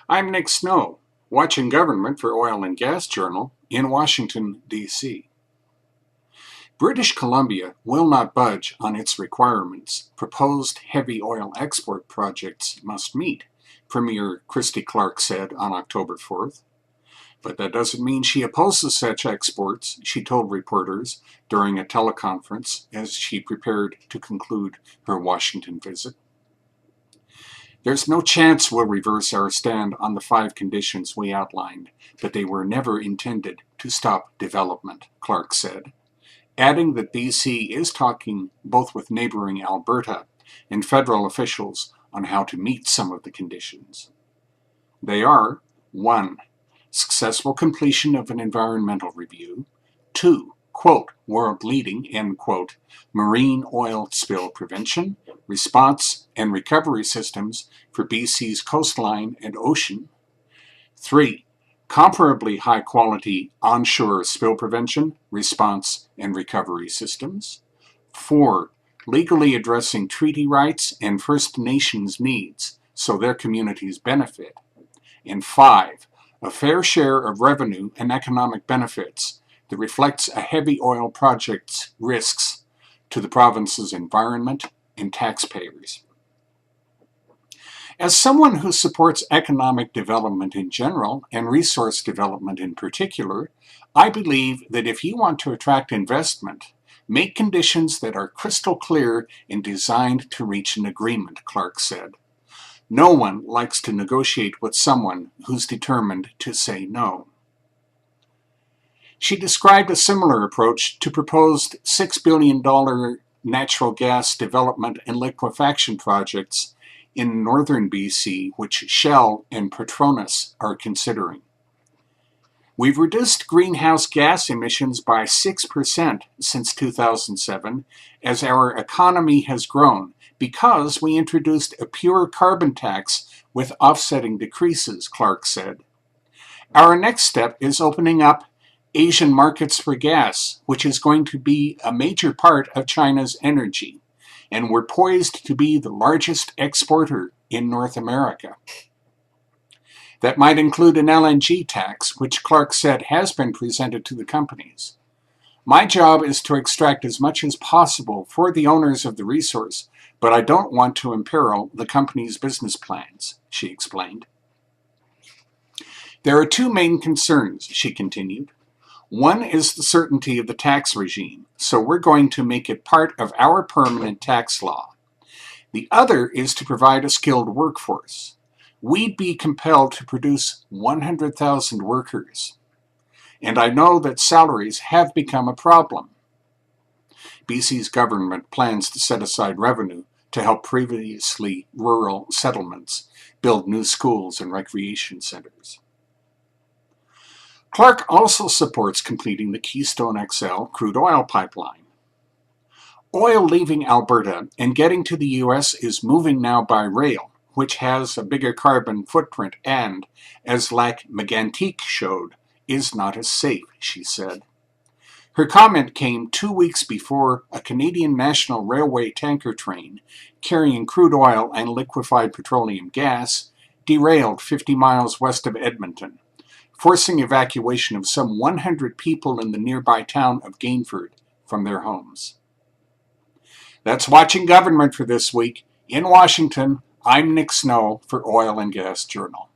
I'm Nick Snow, watching Government for Oil and Gas Journal in Washington, D.C. British Columbia will not budge on its requirements proposed heavy oil export projects must meet, Premier Christy Clark said on October 4th. But that doesn't mean she opposes such exports, she told reporters during a teleconference as she prepared to conclude her Washington visit. There's no chance we'll reverse our stand on the 5 conditions we outlined, but they were never intended to stop development, Clark said, adding that BC is talking both with neighboring Alberta and federal officials on how to meet some of the conditions. They are 1. Successful completion of an environmental review. 2. Quote, world-leading, end quote, marine oil spill prevention, response, and recovery systems for BC's coastline and ocean. 3. Comparably high-quality onshore spill prevention, response, and recovery systems. 4. Legally addressing treaty rights and First Nations needs so their communities benefit. And 5. A fair share of revenue and economic benefits that reflects a heavy oil project's risks to the province's environment and taxpayers. As someone who supports economic development in general and resource development in particular, I believe that if you want to attract investment, make conditions that are crystal clear and designed to reach an agreement, Clark said. No one likes to negotiate with someone who's determined to say no. She described a similar approach to proposed $6 billion natural gas development and liquefaction projects in northern BC, which Shell and Petronas are considering. We've reduced greenhouse gas emissions by 6% since 2007 as our economy has grown because we introduced a pure carbon tax with offsetting decreases, Clark said. Our next step is opening up Asian markets for gas, which is going to be a major part of China's energy, and we're poised to be the largest exporter in North America. That might include an LNG tax, which Clark said has been presented to the companies. My job is to extract as much as possible for the owners of the resource, but I don't want to imperil the company's business plans, she explained. There are 2 main concerns, she continued. One is the certainty of the tax regime, so we're going to make it part of our permanent tax law. The other is to provide a skilled workforce. We'd be compelled to produce 100,000 workers. And I know that salaries have become a problem. BC's government plans to set aside revenue to help previously rural settlements build new schools and recreation centers. Clark also supports completing the Keystone XL crude oil pipeline. Oil leaving Alberta and getting to the U.S. is moving now by rail, which has a bigger carbon footprint and, as Lac Mégantic showed, is not as safe, she said. Her comment came 2 weeks before a Canadian National Railway tanker train carrying crude oil and liquefied petroleum gas derailed 50 miles west of Edmonton, forcing evacuation of some 100 people in the nearby town of Gainford from their homes. That's Watching Government for this week. In Washington, I'm Nick Snow for Oil and Gas Journal.